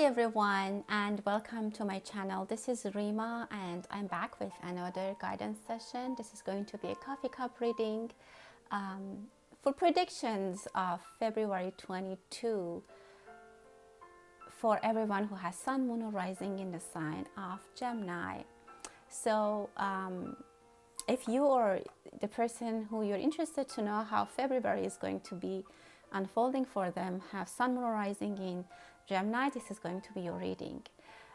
everyone, and welcome to my channel. This is Rima and I'm back with another guidance session. This is going to be a coffee cup reading for predictions of February 22 for everyone who has Sun, Moon, or Rising in the sign of Gemini. So if you or the person who you're interested to know how February is going to be unfolding for them have Sun, Moon, or Rising in Gemini, this is going to be your reading.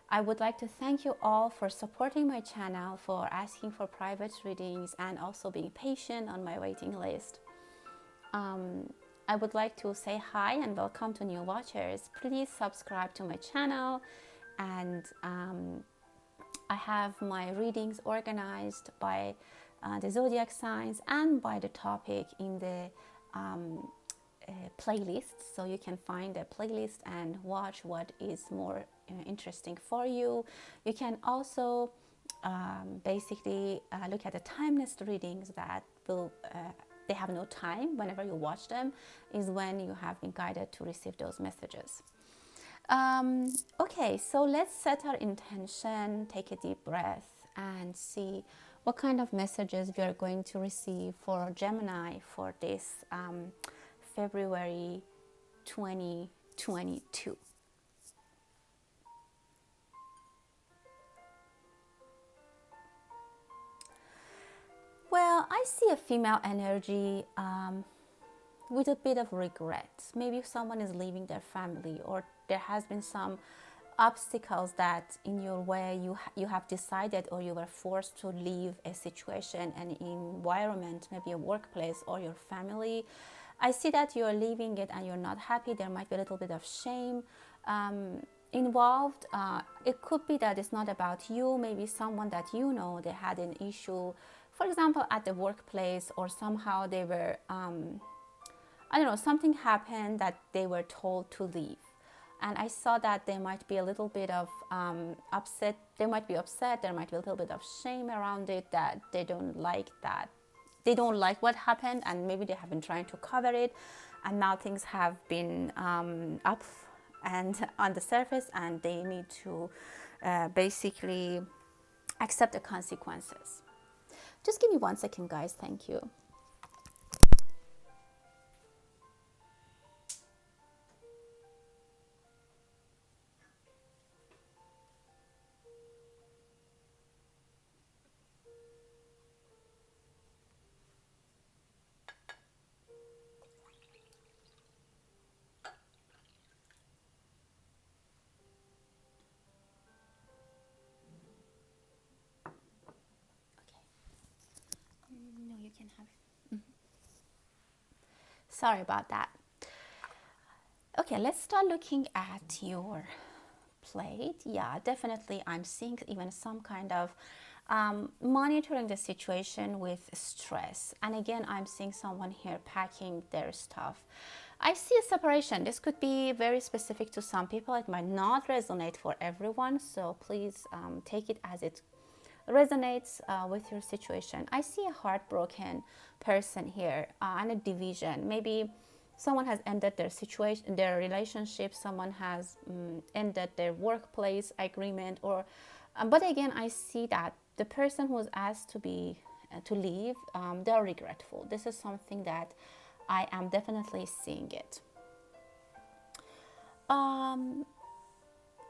I would like to thank you all for supporting my channel, for asking for private readings, and also being patient on my waiting list. I would like to say hi and welcome to new watchers. Please subscribe to my channel, and I have my readings organized by the zodiac signs and by the topic in the playlist, so you can find a playlist and watch what is more interesting for you. You can also basically look at the timeless readings that will they have no time. Whenever you watch them is when you have been guided to receive those messages. Okay, so let's set our intention, take a deep breath, and see what kind of messages we are going to receive for Gemini for this February 2022. Well, I see a female energy with a bit of regret. Maybe someone is leaving their family, or there has been some obstacles that in your way you have decided, or you were forced to leave a situation, an environment, maybe a workplace or your family. I see that you're leaving it and you're not happy. There might be a little bit of shame involved. It could be that it's not about you. Maybe someone that you know, they had an issue, for example, at the workplace, or somehow they were, I don't know, something happened that they were told to leave. And I saw that there might be a little bit of upset. They might be upset. There might be a little bit of shame around it, that they don't like that. They don't like what happened, and maybe they have been trying to cover it, and now things have been up and on the surface, and they need to basically accept the consequences. Just give me 1 second, guys. Thank you. No, you can have it. Sorry about that. Okay, let's start looking at your plate. Yeah, definitely I'm seeing even some kind of monitoring the situation with stress. And again, I'm seeing someone here packing their stuff. I see a separation. This could be very specific to some people. It might not resonate for everyone, so please take it as it resonates with your situation. I see a heartbroken person here and a division. Maybe someone has ended their situation, their relationship. Someone has ended their workplace agreement, or but again, I see that the person who was asked to leave, they are regretful. This is something that I am definitely seeing it.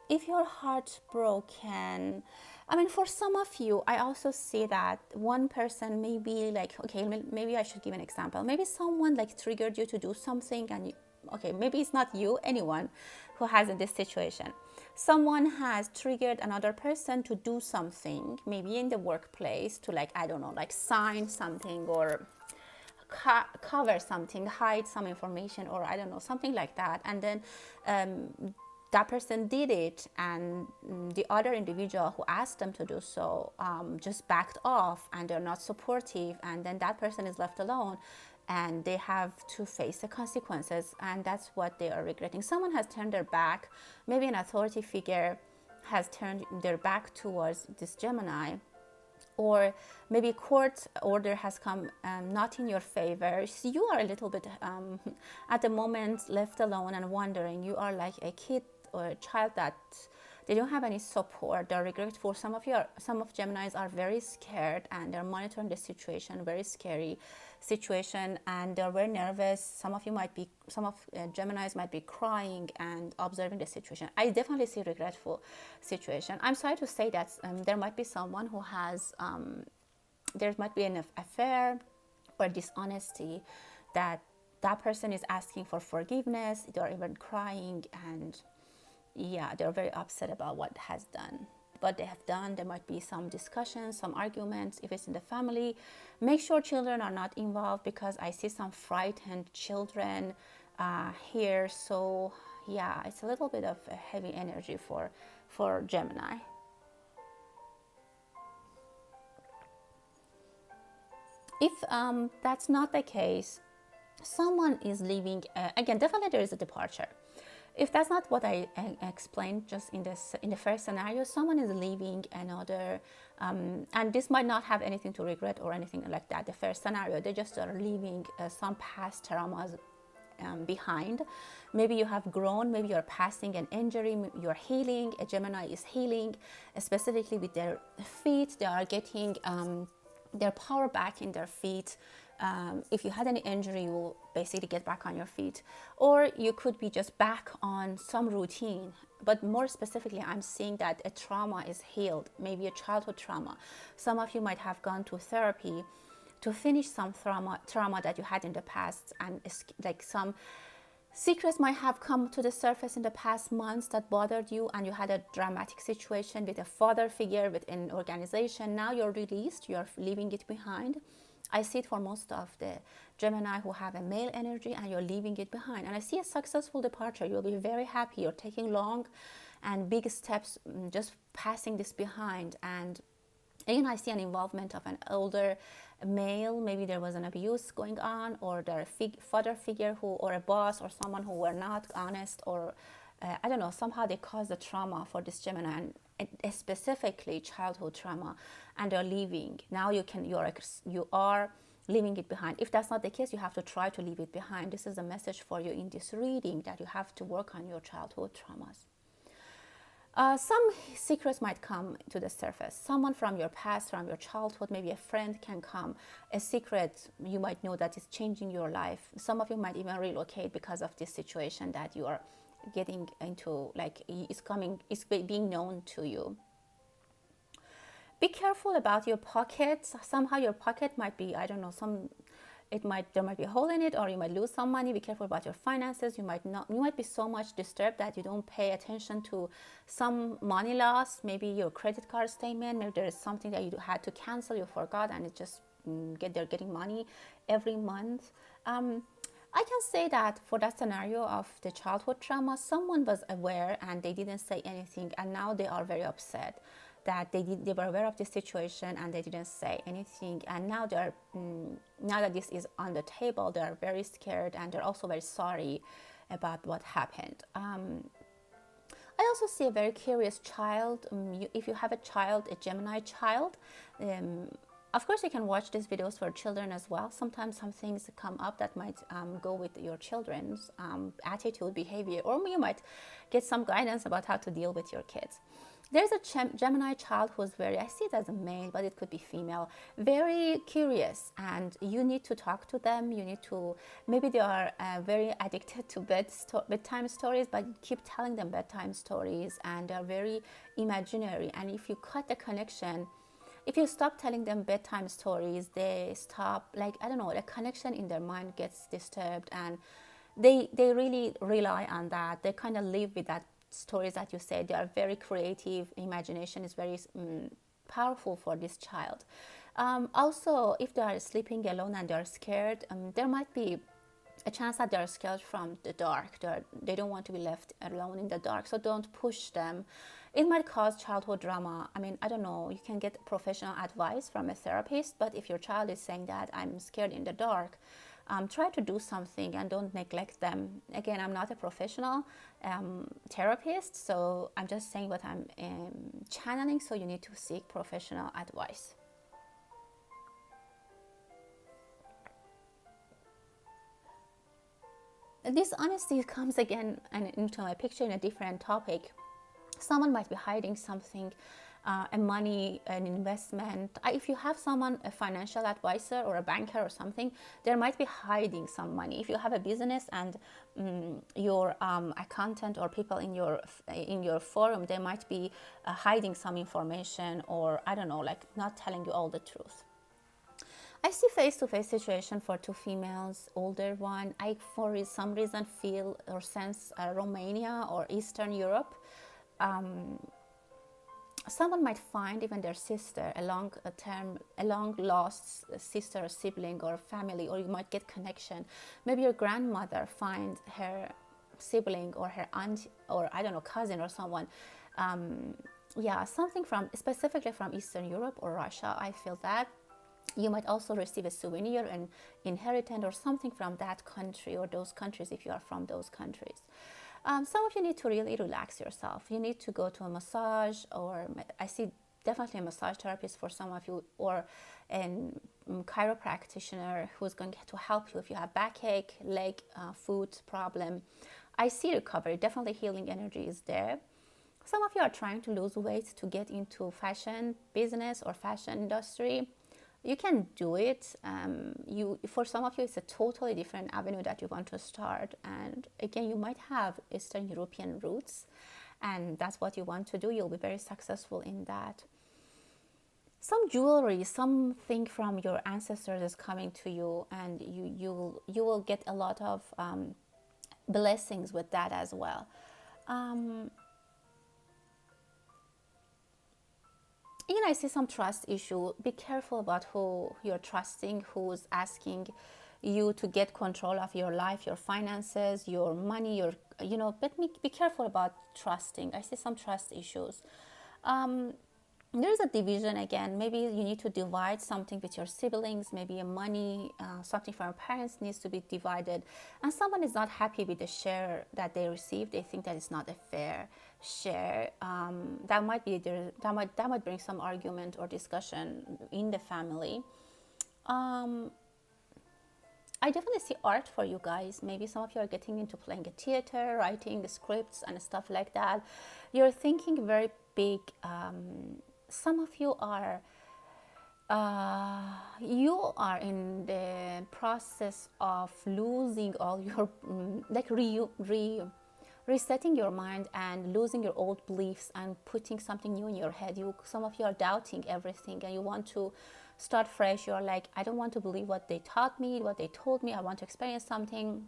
If your heart's broken, I mean, for some of you, I also see that one person may be like, okay, maybe I should give an example. Maybe someone like triggered you to do something, and okay, maybe it's not you, anyone who has in this situation. Someone has triggered another person to do something, maybe in the workplace, to like, I don't know, like sign something, or cover something, hide some information, or I don't know, something like that. And then that person did it, and the other individual who asked them to do so just backed off, and they're not supportive, and then that person is left alone, and they have to face the consequences, and that's what they are regretting. Someone has turned their back. Maybe an authority figure has turned their back towards this Gemini, or maybe court order has come not in your favor. So you are a little bit at the moment left alone and wondering. You are like a kid or a child that they don't have any support, they're regretful. Some of Geminis are very scared and they're monitoring the situation, very scary situation, and they're very nervous. Some of Geminis might be crying and observing the situation. I definitely see regretful situation. I'm sorry to say that there might be someone who has there might be an affair or dishonesty that person is asking for forgiveness. They're even crying, and yeah, they're very upset about what they have done. There might be some discussions, some arguments. If it's in the family, make sure children are not involved, because I see some frightened children here. So yeah, it's a little bit of a heavy energy for Gemini. If that's not the case, someone is leaving. Again, definitely there is a departure. If that's not what I explained just in the first scenario, someone is leaving another, and this might not have anything to regret or anything like that. The first scenario, they just are leaving some past traumas behind. Maybe you have grown, maybe you're passing an injury, you're healing. A Gemini is healing, specifically with their feet. They are getting their power back in their feet. If you had any injury, you will basically get back on your feet. Or you could be just back on some routine. But more specifically, I'm seeing that a trauma is healed, maybe a childhood trauma. Some of you might have gone to therapy to finish some trauma that you had in the past, and like some secrets might have come to the surface in the past months that bothered you, and you had a dramatic situation with a father figure within an organization. Now you're released, you're leaving it behind. I see it for most of the Gemini who have a male energy, and you're leaving it behind. And I see a successful departure. You'll be very happy. You're taking long and big steps, just passing this behind. And again, I see an involvement of an older male. Maybe there was an abuse going on, or their father figure or a boss or someone who were not honest, or I don't know, somehow they caused a trauma for this Gemini, and specifically childhood trauma, and they're leaving. Now you are leaving it behind. If that's not the case, you have to try to leave it behind. This is a message for you in this reading, that you have to work on your childhood traumas. Some secrets might come to the surface. Someone from your past, from your childhood, maybe a friend can come. A secret you might know that is changing your life. Some of you might even relocate because of this situation that you are getting into, like it's being known to you. Be careful about your pockets. Somehow your pocket might be, I don't know, there might be a hole in it, or you might lose some money. Be careful about your finances. You might be so much disturbed that you don't pay attention to some money loss. Maybe your credit card statement, maybe there is something that you had to cancel, you forgot, and it just they're getting money every month. I can say that for that scenario of the childhood trauma, someone was aware and they didn't say anything, and now they are very upset that they were aware of this situation and they didn't say anything, and now now that this is on the table, they're very scared, and they're also very sorry about what happened. I also see a very curious child. If you have a child, a Gemini child, of course, you can watch these videos for children as well. Sometimes some things come up that might go with your children's attitude, behavior, or you might get some guidance about how to deal with your kids. There's a Gemini child who's I see it as a male, but it could be female, very curious, and you need to talk to them. You need to, maybe they are very addicted to bedtime stories, but keep telling them bedtime stories, and they're very imaginary. And if you cut the connection, if you stop telling them bedtime stories, they stop, like, I don't know, the connection in their mind gets disturbed, and they really rely on that. They kind of live with that stories that you say. They are very creative. Imagination is very powerful for this child. Also, if they are sleeping alone and they are scared, there might be a chance that they are scared from the dark. They don't want to be left alone in the dark, so don't push them. It might cause childhood drama. I mean, I don't know, you can get professional advice from a therapist, but if your child is saying that I'm scared in the dark, try to do something and don't neglect them. Again, I'm not a professional therapist, so I'm just saying what I'm channeling, so you need to seek professional advice. This honesty comes again and into my picture in a different topic. Someone might be hiding something, a money, an investment. If you have someone, a financial advisor or a banker or something, there might be hiding some money. If you have a business and your accountant or people in your forum, they might be hiding some information, or I don't know, like not telling you all the truth. I see face-to-face situation for two females, older one. I, for some reason, feel or sense Romania or Eastern Europe. Um, Someone might find even their sister, a long lost sister or sibling or family, or you might get connection. Maybe your grandmother find her sibling or her aunt or I don't know, cousin or someone. Yeah, something from specifically from Eastern Europe or Russia. I feel that you might also receive a souvenir, an inheritance, or something from that country or those countries if you are from those countries. Some of you need to really relax yourself. You need to go to a massage, or I see definitely a massage therapist for some of you, or a chiropractor who's going to help you if you have backache, leg, foot problem. I see recovery, definitely healing energy is there. Some of you are trying to lose weight to get into fashion business or fashion industry. You can do it. For some of you, it's a totally different avenue that you want to start. And again, you might have Eastern European roots, and that's what you want to do. You'll be very successful in that. Some jewelry, something from your ancestors is coming to you, and you will get a lot of blessings with that as well. I see some trust issue. Be careful about who you're trusting, who's asking you to get control of your life, your finances, your money, but be careful about trusting. I see some trust issues. There's a division again. Maybe you need to divide something with your siblings, maybe a money, something from your parents needs to be divided. And someone is not happy with the share that they received. They think that it's not a fair share. That might bring some argument or discussion in the family. I definitely see art for you guys. Maybe some of you are getting into playing a theater, writing scripts and stuff like that. You're thinking very big. Some of you are in the process of losing all your resetting your mind and losing your old beliefs and putting something new in your head. Some of you are doubting everything and you want to start fresh. You're like, I don't want to believe what they taught me, what they told me. I want to experience something.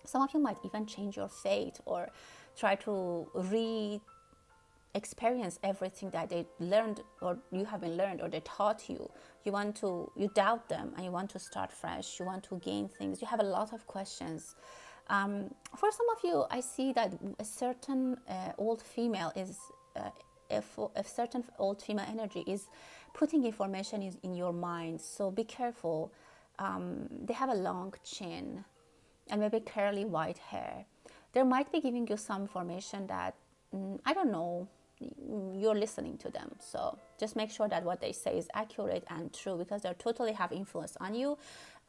Some of you might even change your fate or try to experience everything that they learned or you haven't learned or they taught you. You doubt them and you want to start fresh. You want to gain things. You have a lot of questions. For some of you, I see that a certain old female is if a certain old female energy is putting information in your mind. So be careful. They have a long chin and maybe curly white hair. They might be giving you some information that I don't know, you're listening to them. So just make sure that what they say is accurate and true, because they totally have influence on you.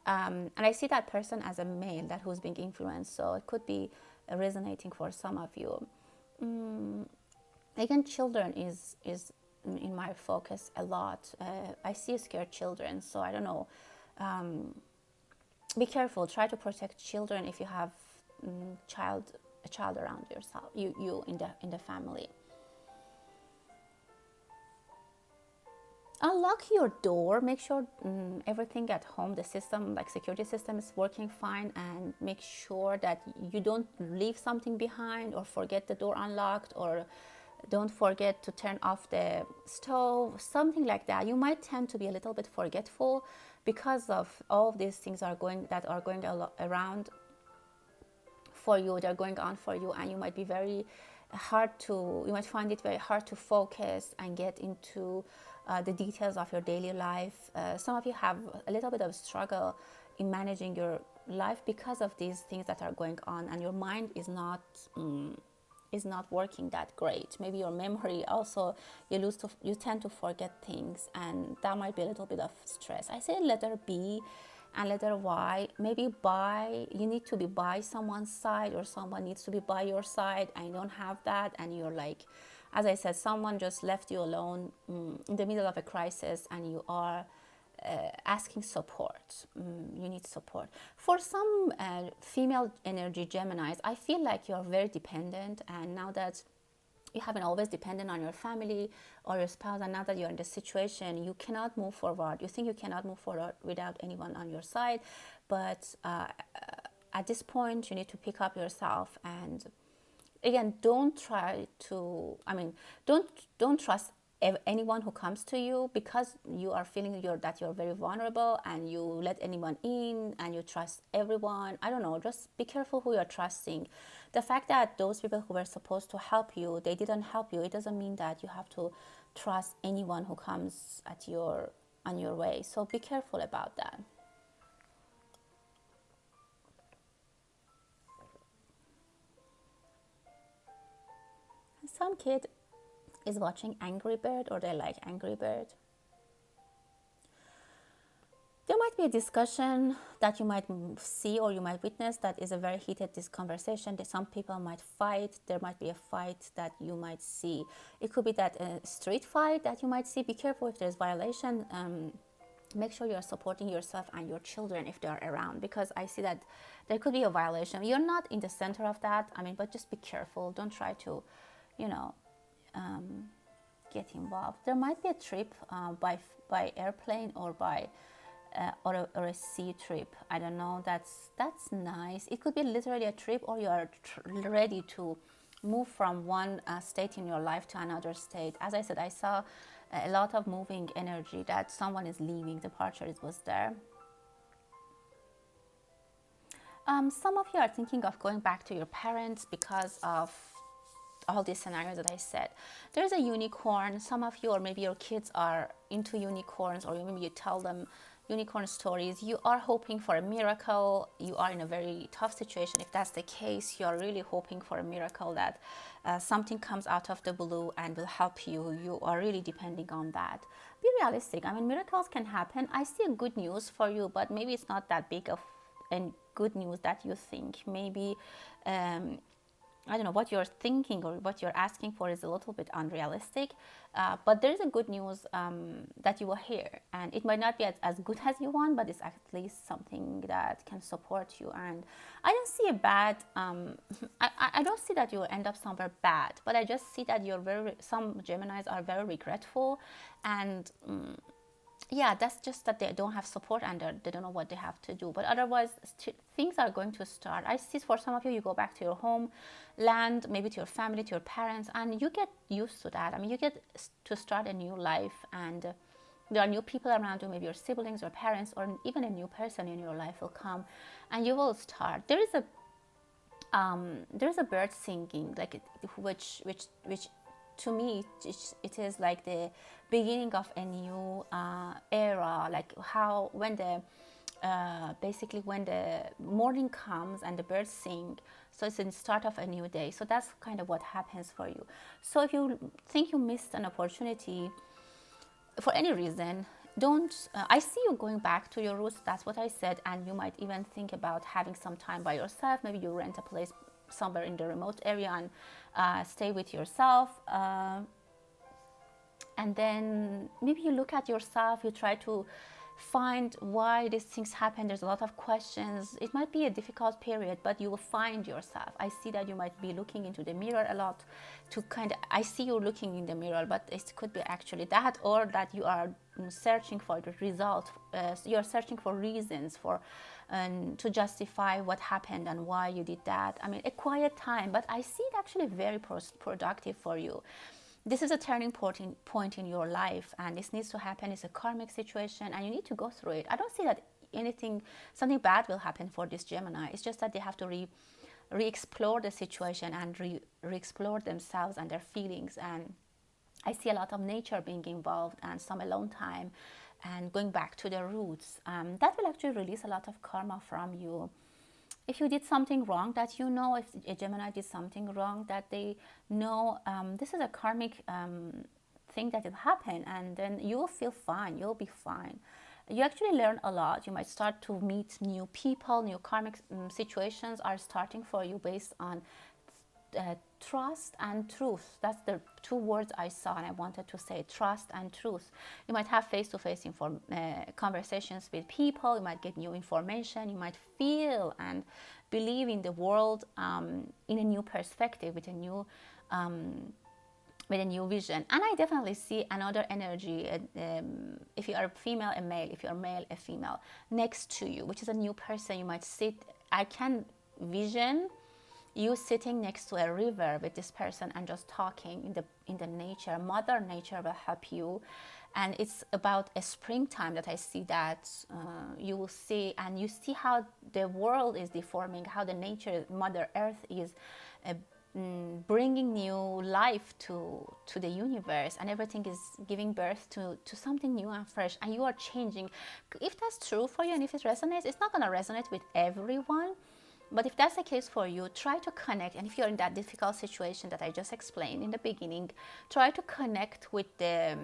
And I see that person as a male that who's being influenced. So it could be resonating for some of you. Again, children is in my focus a lot. I see scared children. So I don't know. Be careful. Try to protect children if you have a child around yourself, you in the family. Unlock your door. Make sure everything at home, the system, like security system, is working fine, and make sure that you don't leave something behind or forget the door unlocked, or don't forget to turn off the stove, something like that. You might tend to be a little bit forgetful because of all of these things are going around for you. They're going on for you, and you might be you might find it very hard to focus and get into the details of your daily life. Some of you have a little bit of struggle in managing your life because of these things that are going on, and your mind is not working that great. Maybe your memory also, you tend to forget things, and that might be a little bit of stress. I say letter B. and letter Y, maybe you need to be by someone's side, or someone needs to be by your side, and you don't have that, and you're like, as I said, someone just left you alone in the middle of a crisis, and you are asking support. You need support. For some female energy Geminis, I feel like you're very dependent, and now that you haven't always depended on your family or your spouse, and now that you're in this situation, you cannot move forward. You think you cannot move forward without anyone on your side, but at this point you need to pick up yourself, and again, don't try to, don't trust anyone who comes to you, because you are feeling that you're very vulnerable, and you let anyone in and you trust everyone. I don't know, just be careful who you're trusting. The fact that those people who were supposed to help you, they didn't help you, it doesn't mean that you have to trust anyone who comes on your way. So be careful about that. Some kid is watching Angry Bird, or they like Angry Bird. There might be a discussion that you might see or you might witness that is a very heated conversation, that some people might fight. There might be a fight that you might see. It could be that a street fight that you might see. Be careful if there's violation. Make sure you're supporting yourself and your children if they're around, because I see that there could be a violation. You're not in the center of that, but just be careful. Don't try to, get involved. There might be a trip by airplane, or or a sea trip. I don't know. That's nice. It could be literally a trip, or you are ready to move from one state in your life to another state. As I said, I saw a lot of moving energy, that someone is leaving. Departure was there. Some of you are thinking of going back to your parents because of all these scenarios that I said. There's a unicorn. Some of you, or maybe your kids, are into unicorns, or maybe you tell them unicorn stories. You are hoping for a miracle. You are in a very tough situation. If that's the case, you are really hoping for a miracle, that something comes out of the blue and will help you. You are really depending on that. Be realistic. Miracles can happen. I see a good news for you, but maybe it's not that big of a good news that you think. Maybe I don't know, what you're thinking or what you're asking for is a little bit unrealistic, but there's a good news that you will hear, and it might not be as good as you want, but it's at least something that can support you. And I don't see a bad, I don't see that you will end up somewhere bad, but I just see that some Geminis are very regretful, and yeah, that's just that they don't have support, and they don't know what they have to do. But otherwise, things are going to start. I see for some of you, you go back to your home land, maybe to your family, to your parents, and you get used to that. You get to start a new life, and there are new people around you, maybe your siblings or parents, or even a new person in your life will come, and you will start. There's a bird singing, like which to me, it is like the beginning of a new era, like how when the basically when the morning comes and the birds sing, so it's the start of a new day. So that's kind of what happens for you. So if you think you missed an opportunity for any reason, don't I see you going back to your roots. That's what I said. And you might even think about having some time by yourself. Maybe you rent a place somewhere in the remote area and stay with yourself, and then maybe you look at yourself, you try to find why these things happen. There's a lot of questions. It might be a difficult period, but you will find yourself. I see that you might be looking into the mirror a lot to I see you looking in the mirror, but it could be actually that, or that you are searching for the result. You're searching for reasons to justify what happened and why you did that. A quiet time, but I see it actually very productive for you. This is a turning point in your life, and this needs to happen. It's a karmic situation, and you need to go through it. I don't see that something bad will happen for this Gemini. It's just that they have to re-explore the situation and re-explore themselves and their feelings. And I see a lot of nature being involved, and some alone time, and going back to the roots. That will actually release a lot of karma from you. If you did something wrong, that you know, if a Gemini did something wrong, that they know this is a karmic thing that will happen, and then you will feel fine. You'll be fine. You actually learn a lot. You might start to meet new people, new karmic situations are starting for you based on trust and truth. That's the two words I saw, and I wanted to say trust and truth. You might have face-to-face conversations with people. You might get new information. You might feel and believe in the world in a new perspective, with a new vision. And I definitely see another energy, if you are a female, a male, if you're male, a female, next to you, which is a new person. You might sit, I can vision you sitting next to a river with this person and just talking in the nature. Mother nature will help you. And it's about a springtime that I see that you will see, and you see how the world is deforming, how the nature, Mother Earth is bringing new life to the universe, and everything is giving birth to something new and fresh, and you are changing. If that's true for you and if it resonates, it's not going to resonate with everyone, but if that's the case for you, try to connect. And if you're in that difficult situation that I just explained in the beginning, try to connect with the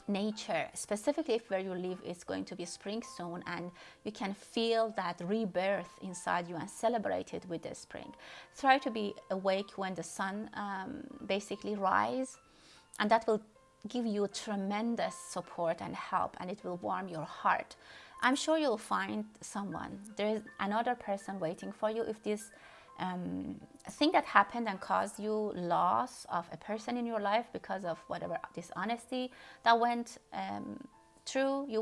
nature, specifically if where you live is going to be spring soon, and you can feel that rebirth inside you and celebrate it with the spring. Try to be awake when the sun basically rise, and that will give you tremendous support and help, and it will warm your heart. I'm sure you'll find someone. There is another person waiting for you. If this thing that happened and caused you loss of a person in your life because of whatever dishonesty that you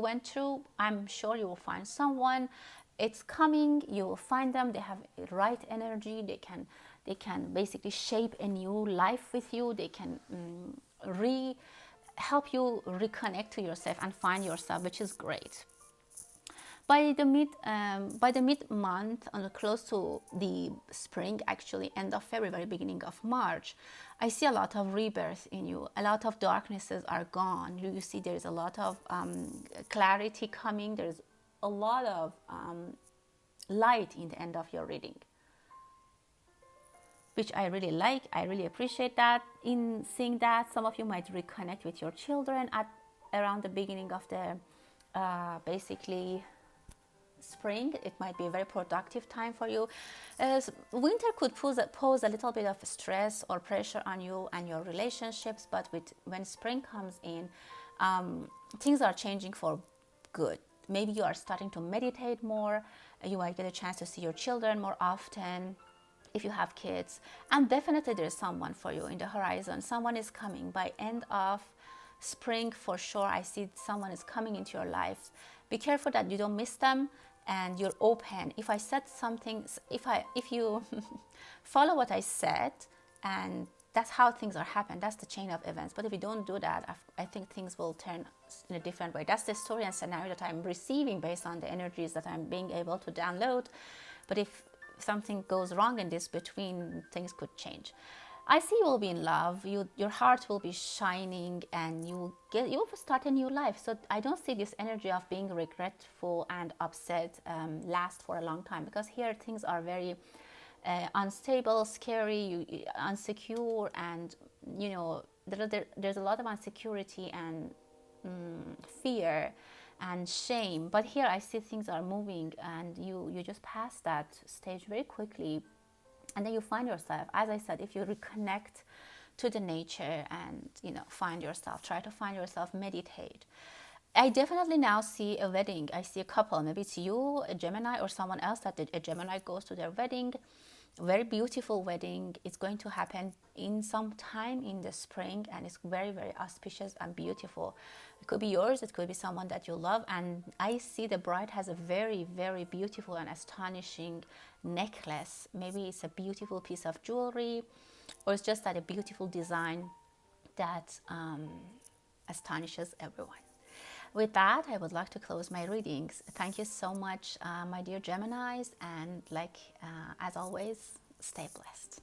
went through, I'm sure you will find someone. It's coming. You will find them. They have right energy. They can basically shape a new life with you. They can help you reconnect to yourself and find yourself, which is great. By the mid month, and close to the spring, actually end of February, beginning of March, I see a lot of rebirth in you. A lot of darknesses are gone. You see there's a lot of clarity coming. There's a lot of light in the end of your reading, which I really like. I really appreciate that. In seeing that, some of you might reconnect with your children around the beginning of the basically spring. It might be a very productive time for you. Winter could pose a little bit of stress or pressure on you and your relationships, but when spring comes in, things are changing for good. Maybe you are starting to meditate more. You might get a chance to see your children more often if you have kids, and definitely there's someone for you in the horizon. Someone is coming by end of spring for sure. I see someone is coming into your life. Be careful that you don't miss them, and you're open. If I said something, if you follow what I said, and that's how things are happening, that's the chain of events. But if you don't do that, I think things will turn in a different way. That's the story and scenario that I'm receiving based on the energies that I'm being able to download. But if something goes wrong in this between, things could change. I see you will be in love. Your heart will be shining, and you will start a new life. So I don't see this energy of being regretful and upset last for a long time, because here things are very unstable, scary, insecure, and there's a lot of insecurity and fear and shame. But here I see things are moving, and you just pass that stage very quickly. And then you find yourself, as I said, if you reconnect to the nature and find yourself, try to find yourself, meditate. I definitely now see a wedding. I see a couple. Maybe it's you, a Gemini, or someone else that a Gemini goes to their wedding. Very beautiful wedding. It's going to happen in some time in the spring, and it's very, very auspicious and beautiful. It could be yours. It could be someone that you love. And I see the bride has a very, very beautiful and astonishing necklace. Maybe it's a beautiful piece of jewelry, or it's just that a beautiful design that astonishes everyone. With that, I would like to close my readings. Thank you so much, my dear Geminis, and as always, stay blessed.